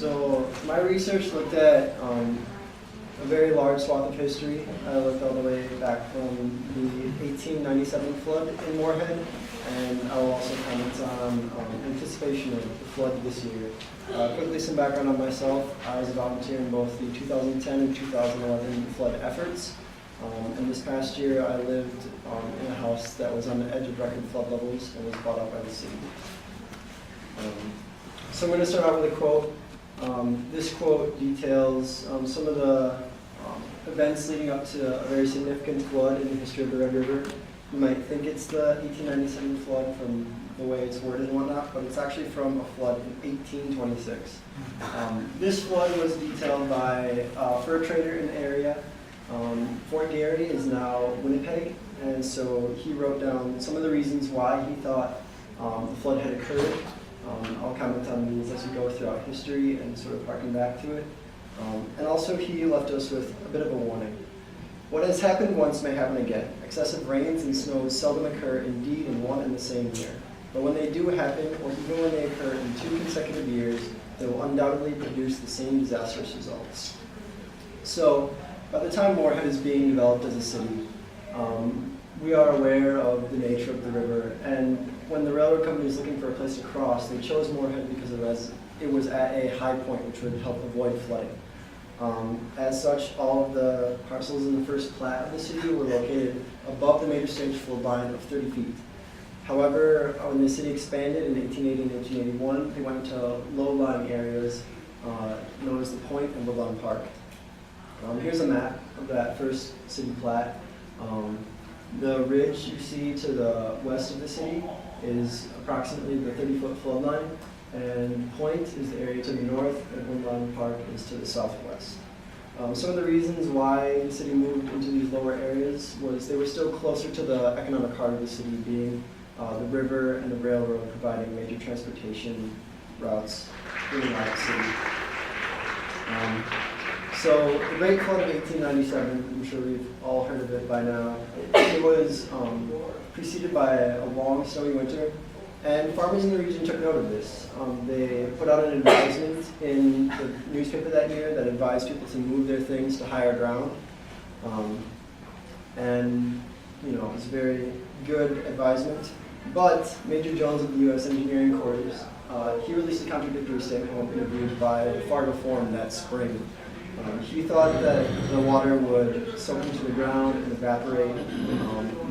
So my research looked at a very large swath of history. I looked all the way back from the 1897 flood in Moorhead, and I will also comment on anticipation of the flood this year. Quickly, some background on myself. I was a volunteer in both the 2010 and 2011 flood efforts. And this past year, I lived in a house that was on the edge of record flood levels and was bought out by the city. So I'm going to start out with a quote. This quote details some of the events leading up to a very significant flood in the history of the Red River. You might think it's the 1897 flood from the way it's worded and whatnot, but it's actually from a flood in 1826. This flood was detailed by a fur trader in the area. Fort Garrity is now Winnipeg, and so he wrote down some of the reasons why he thought the flood had occurred. I'll comment on these as we go throughout history and sort of harken back to it. And also he left us with a bit of a warning. What has happened once may happen again. Excessive rains and snows seldom occur indeed in one and the same year. But when they do happen, or even when they occur in 2 consecutive years, they will undoubtedly produce the same disastrous results. So, by the time Moorhead is being developed as a city, we are aware of the nature of the river, and when the railroad company was looking for a place to cross, they chose Moorhead because it was at a high point which would help avoid flooding. As such, all of the parcels in the first plat of the city were located above the major stage flood line of 30 feet. However, when the city expanded in 1880 and 1881, they went to low-lying areas known as the Point and Woodlawn Park. Here's a map of that first city plat. The ridge you see to the west of the city is approximately the 30-foot flood line, and Point is the area to the north, and Woodlawn Park is to the southwest. Some of the reasons why the city moved into these lower areas was they were still closer to the economic heart of the city, being the river and the railroad providing major transportation routes in and out of the city. So the Great Flood of 1897, I'm sure we've all heard of it by now. It was preceded by a long snowy winter, and farmers in the region took note of this. They put out an advisement in the newspaper that year that advised people to move their things to higher ground. And you know, it was a very good advisement. But Major Jones of the U.S. Engineering Corps, he released a contradictory statement when interviewed by the Fargo Forum that spring. He thought that the water would soak into the ground and evaporate,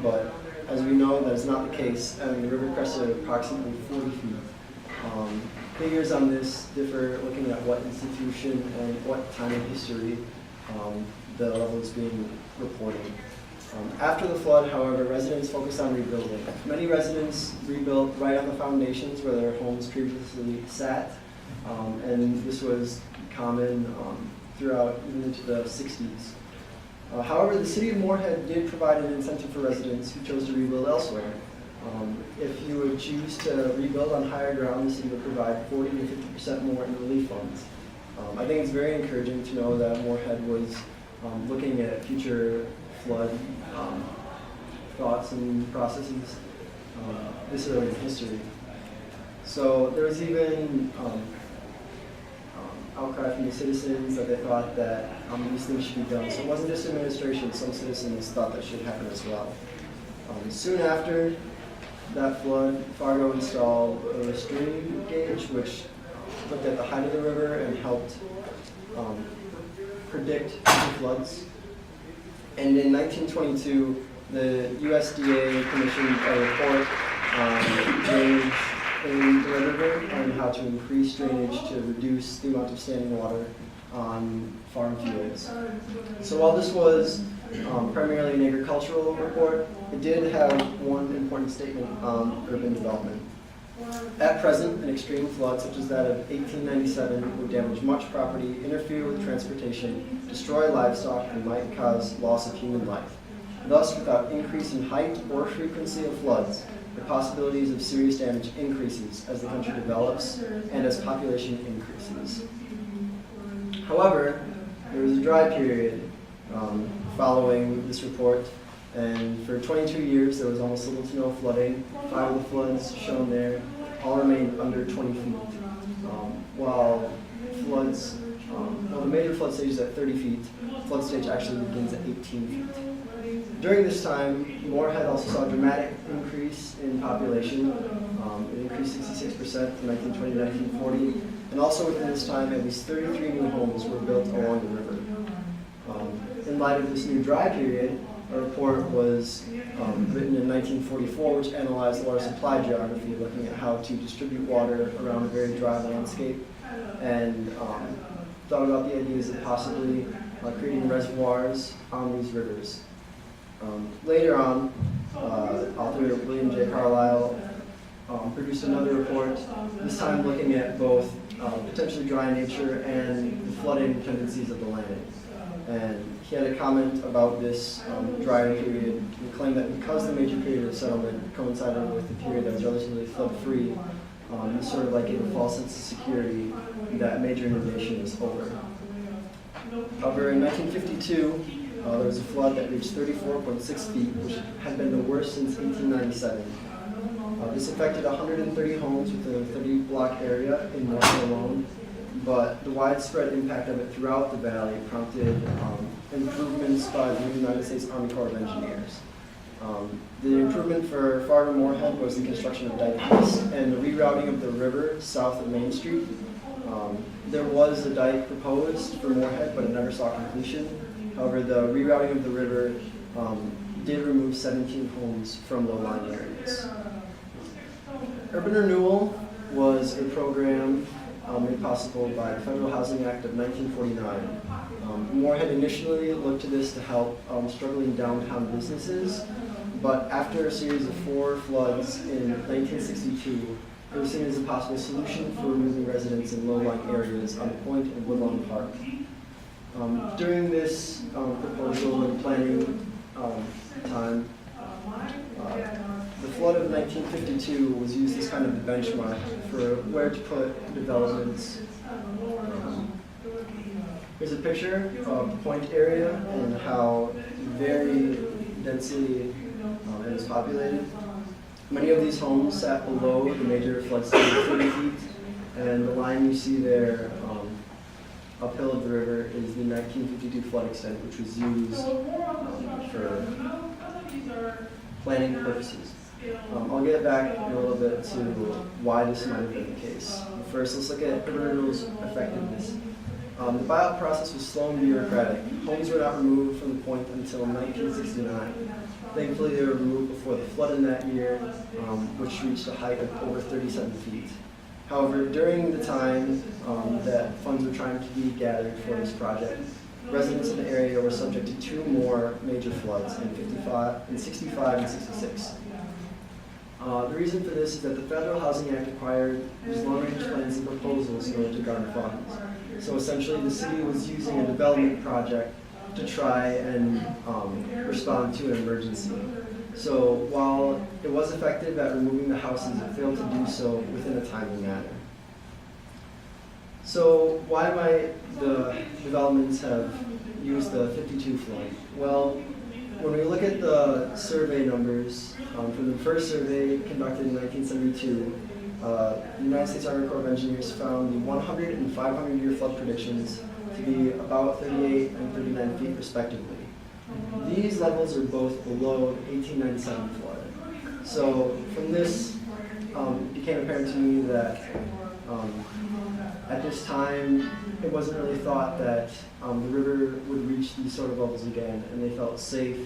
but as we know, that is not the case, and the river crested approximately 40 feet. Figures on this differ looking at what institution and what time in history the level is being reported. After the flood, however, residents focused on rebuilding. Many residents rebuilt right on the foundations where their homes previously sat, and this was common throughout even into the 60s. However, the city of Moorhead did provide an incentive for residents who chose to rebuild elsewhere. If you would choose to rebuild on higher ground, the city would provide 40 to 50% more in relief funds. I think it's very encouraging to know that Moorhead was looking at future flood thoughts and processes this early in history. So there was even outcry from the citizens that they thought that these things should be done. So it wasn't just administration, some citizens thought that should happen as well. Soon after that flood, Fargo installed a stream gauge which looked at the height of the river and helped predict future floods. And in 1922, the USDA commissioned a report on drainage in the Red River and how to increase drainage to reduce the amount of standing water on farm fields. So while this was primarily an agricultural report, it did have one important statement on urban development. At present, an extreme flood such as that of 1897 would damage much property, interfere with transportation, destroy livestock, and might cause loss of human life. Thus, without increase in height or frequency of floods, the possibilities of serious damage increases as the country develops and as population increases. However, there was a dry period following this report, and for 22 years there was almost little to no flooding. 5 of the floods shown there all remained under 20 feet, while floods, well, the major flood stage is at 30 feet. Flood stage actually begins at 18 feet. During this time, Moorhead also saw a dramatic increase in population. It increased 66% from 1920 to 1940. And also within this time, at least 33 new homes were built along the river. In light of this new dry period, a report was written in 1944, which analyzed water supply geography, looking at how to distribute water around a very dry landscape, and thought about the ideas of possibly creating reservoirs on these rivers. Later on, author William J. Carlisle produced another report, this time looking at both potentially dry nature and the flooding tendencies of the land. And he had a comment about this drier period and claimed that because the major period of settlement coincided with the period that was relatively flood-free, it sort of like gave a false sense of security that major inundation was over. However, in 1952, there was a flood that reached 34.6 feet, which had been the worst since 1897. This affected 130 homes within a 30-block area in Moorhead alone, but the widespread impact of it throughout the valley prompted improvements by the United States Army Corps of Engineers. The improvement for Fargo Moorhead was the construction of Dike East and the rerouting of the river south of Main Street. There was a dike proposed for Moorhead, but it never saw completion. However, the rerouting of the river did remove 17 homes from low-lying areas. Urban renewal was a program made possible by the Federal Housing Act of 1949. Moorhead initially looked to this to help struggling downtown businesses, but after a series of 4 floods in 1962, it was seen as a possible solution for removing residents in low-lying areas on Point and Woodlawn Park. During this proposal and planning time, the flood of 1952 was used as kind of the benchmark for where to put developments. Here's a picture of the Point area and how very densely it is populated. Many of these homes sat below the major flood stage of 30 feet, and the line you see there uphill of the river is the 1952 flood extent, which was used for planning purposes. I'll get back in a little bit to why this might have been the case. First, let's look at urban renewal's effectiveness. The buyout process was slow and bureaucratic. Homes were not removed from the Point until 1969. Thankfully, they were removed before the flood in that year, which reached a height of over 37 feet. However, during the time that funds were trying to be gathered for this project, residents in the area were subject to 2 more major floods in 65 and 66. The reason for this is that the Federal Housing Act required these long-range plans and proposals in order to garner funds. So essentially, the city was using a development project to try and respond to an emergency. So while it was effective at removing the houses, it failed to do so within a timely manner. So why might the developments have used the 52 flood? Well, when we look at the survey numbers from the first survey conducted in 1972, the United States Army Corps of Engineers found the 100 and 500-year flood predictions to be about 38 and 39 feet respectively. These levels are both below the 1897 flood. So from this, it became apparent to me that at this time, it wasn't really thought that the river would reach these sort of levels again, and they felt safe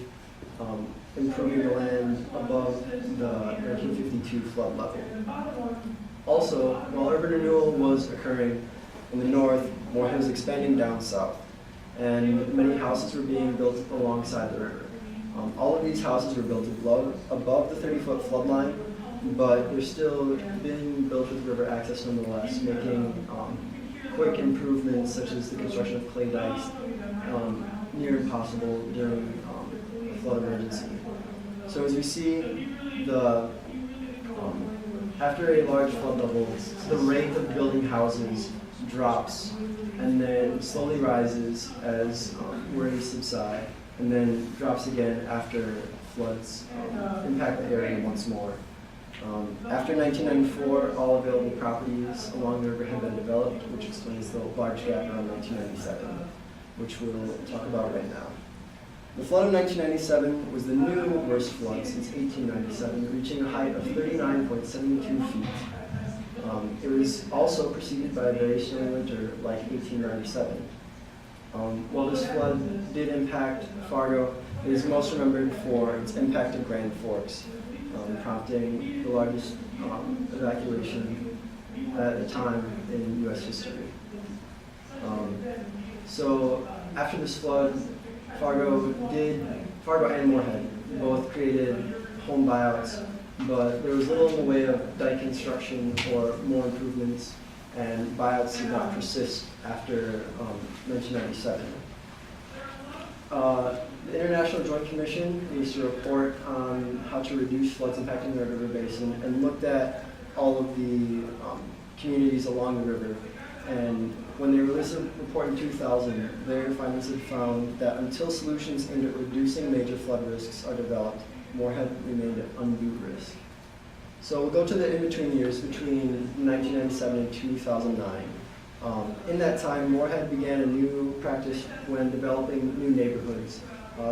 improving the land above the 1952 flood level. Also, while urban renewal was occurring in the north, Moorhead was expanding down south, and many houses were being built alongside the river. All of these houses were built above the 30-foot flood line, but they're still being built with river access nonetheless, making quick improvements such as the construction of clay dikes near impossible during a flood emergency. So as we see, after a large flood level, the rate of building houses drops and then slowly rises as worries subside, and then drops again after floods impact the area once more. After 1994, all available properties along the river had been developed, which explains the large gap around 1997, which we'll talk about right now. The flood of 1997 was the new worst flood since 1897, reaching a height of 39.72 feet. It was also preceded by a very snowy winter like 1897. While this flood did impact Fargo, it is most remembered for its impact at Grand Forks, prompting the largest evacuation at the time in U.S. history. So after this flood, Fargo and Moorhead both created home buyouts, but there was little in the way of dike construction or more improvements, and buyouts did not persist after 1997. The International Joint Commission released a report on how to reduce floods impacting the river basin and looked at all of the communities along the river. And when they released a report in 2000, their findings had found that until solutions aimed at reducing major flood risks are developed, Moorhead remained at undue risk. So we'll go to the in-between years between 1997 and 2009. In that time, Moorhead began a new practice when developing new neighborhoods.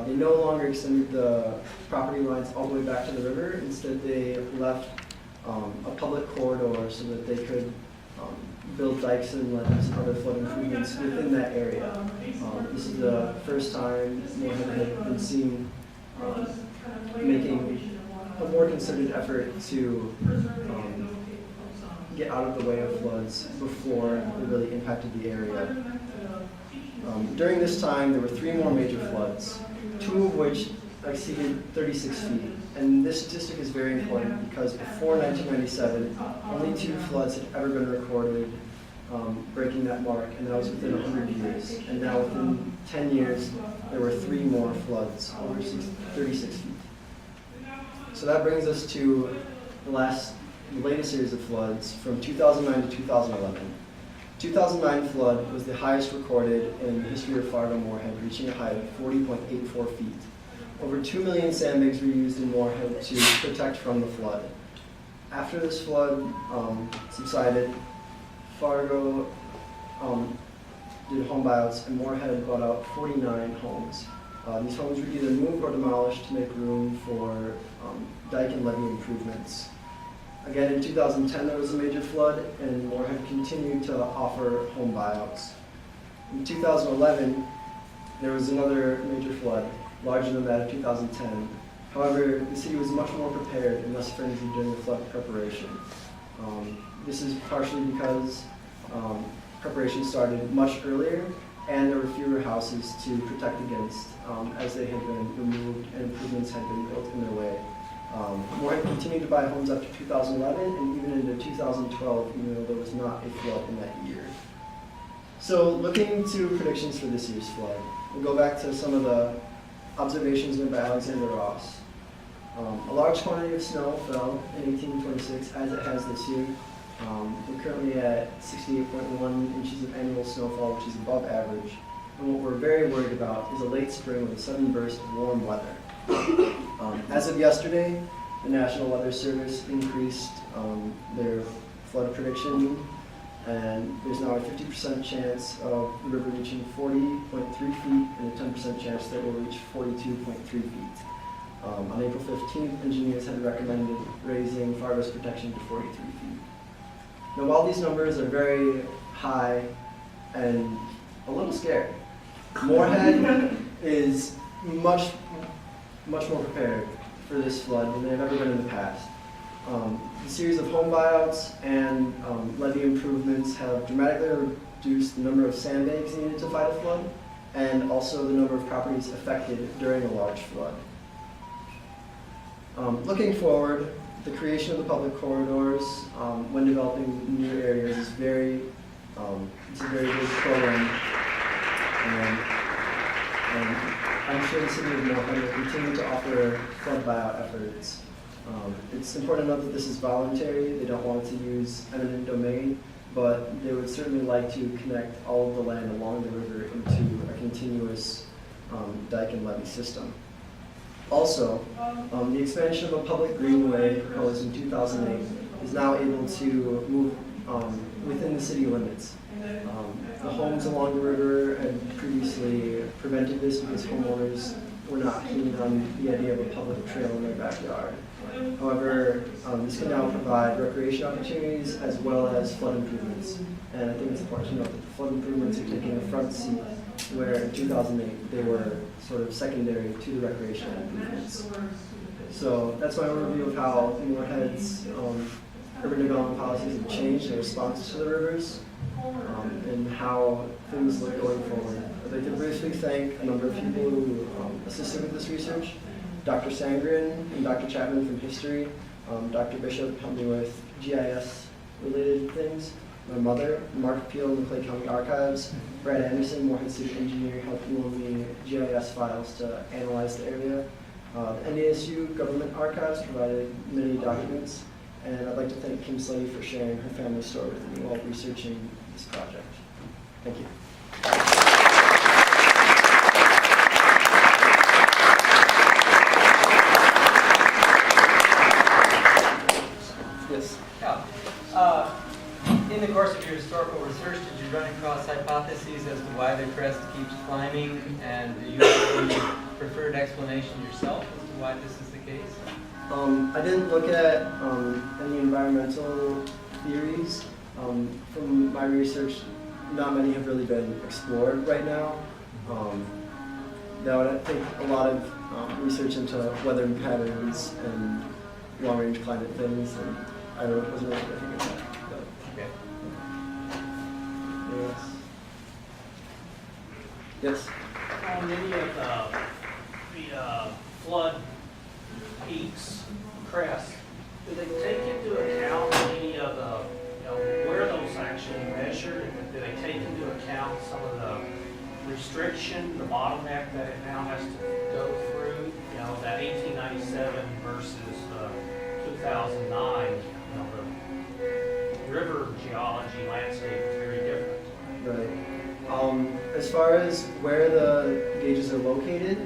They no longer extended the property lines all the way back to the river. Instead, they left a public corridor so that they could build dikes and levees and other flood improvements within that area. This is the first time Moorhead had been seen making a more concerted effort to get out of the way of floods before it really impacted the area. During this time, there were 3 more major floods, 2 of which exceeded 36 feet. And this statistic is very important because before 1997, only 2 floods had ever been recorded breaking that mark, and that was within 100 years. And now within 10 years, there were 3 more floods over 36 feet. So that brings us to the latest series of floods from 2009 to 2011. 2009 flood was the highest recorded in the history of Fargo Moorhead, reaching a height of 40.84 feet. Over 2 million sandbags were used in Moorhead to protect from the flood. After this flood subsided, Fargo did home buyouts, and Moorhead bought out 49 homes. These homes were either moved or demolished to make room for dike and levee improvements. Again, in 2010, there was a major flood, and Moorhead continued to offer home buyouts. In 2011, there was another major flood, larger than that of 2010. However, the city was much more prepared and less frenzied during the flood preparation. This is partially because preparation started much earlier, and there were fewer houses to protect against as they had been removed and improvements had been built in their way. Moorhead continued to buy homes up to 2011 and even into 2012, even though there was not a flood in that year. So looking to predictions for this year's flood, we'll go back to some of the observations made by Alexander Ross. A large quantity of snow fell in 1826, as it has this year. We're currently at 68.1 inches of annual snowfall, which is above average. And what we're very worried about is a late spring with a sudden burst of warm weather. As of yesterday, the National Weather Service increased their flood prediction, and there's now a 50% chance of the river reaching 40.3 feet and a 10% chance that it will reach 42.3 feet. On April 15th, engineers had recommended raising Fargo's protection to 43 feet. Now, while these numbers are very high and a little scary, Moorhead is much more prepared for this flood than they've ever been in the past. The series of home buyouts and levee improvements have dramatically reduced the number of sandbags needed to fight a flood, and also the number of properties affected during a large flood. Looking forward, the creation of the public corridors when developing new areas is it's a very big program, and I'm sure the city of Moorhead will continue to offer flood buyout efforts. It's important to note that this is voluntary. They don't want to use eminent domain, but they would certainly like to connect all of the land along the river into a continuous dike and levee system. Also, the expansion of a public greenway proposed in 2008 is now able to move within the city limits. The homes along the river had previously prevented this because homeowners were not keen on the idea of a public trail in their backyard. However, this can now provide recreation opportunities as well as flood improvements. And I think it's important to note that the flood improvements are taking a front seat, where in 2008 they were sort of secondary to the recreational improvements. So that's my overview of how Moorhead's urban development policies have changed in response to the rivers, and how things look going forward. I'd like to briefly thank a number of people who assisted with this research. Dr. Sangren and Dr. Chapman from history, Dr. Bishop helped me with GIS related things. My mother, Mark Peel in the Clay County Archives, Brad Anderson, Moorhead City Engineer, helped loan me GIS files to analyze the area. The NDSU Government Archives provided many documents, and I'd like to thank Kim Slady for sharing her family story with me while researching this project. Thank you. Yes. In the course of your historical research, did you run across hypotheses as to why the crest keeps climbing, and do you have any preferred explanation yourself as to why this is the case? I didn't look at any environmental theories. From my research, not many have really been explored right now. That would take a lot of research into weather patterns and long-range climate things, and I wasn't really looking at that. Okay. Yes. On any of the flood peaks, crests, do they take into account any of the, where those actually measured? Do they take into account some of the restriction, the bottleneck that it now has to go through? That 1897 versus 2009, the river geology landscape is very different. Right. As far as where the gauges are located,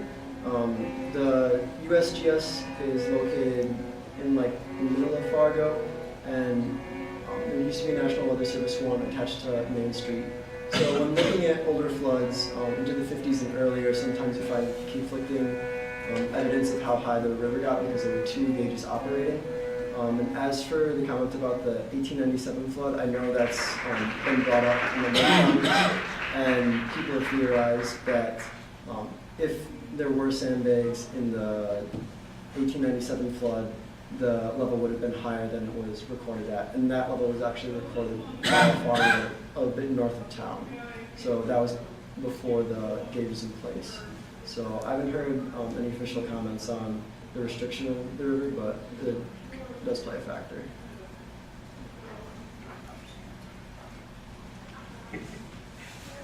the USGS is located in the middle of Fargo, and there used to be a National Weather Service one attached to Main Street. So when looking at older floods into the 50s and earlier, sometimes you find conflicting evidence of how high the river got because there were two gauges operating. And as for the comment about the 1897 flood, I know that's been brought up in the times, and people have theorized that if there were sandbags in the 1897 flood, the level would have been higher than it was recorded at, and that level was actually recorded farther, a bit north of town. So that was before the gauge was in place. So I haven't heard any official comments on the restriction of the river, but it does play a factor. Any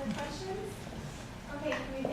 other questions? Okay, can we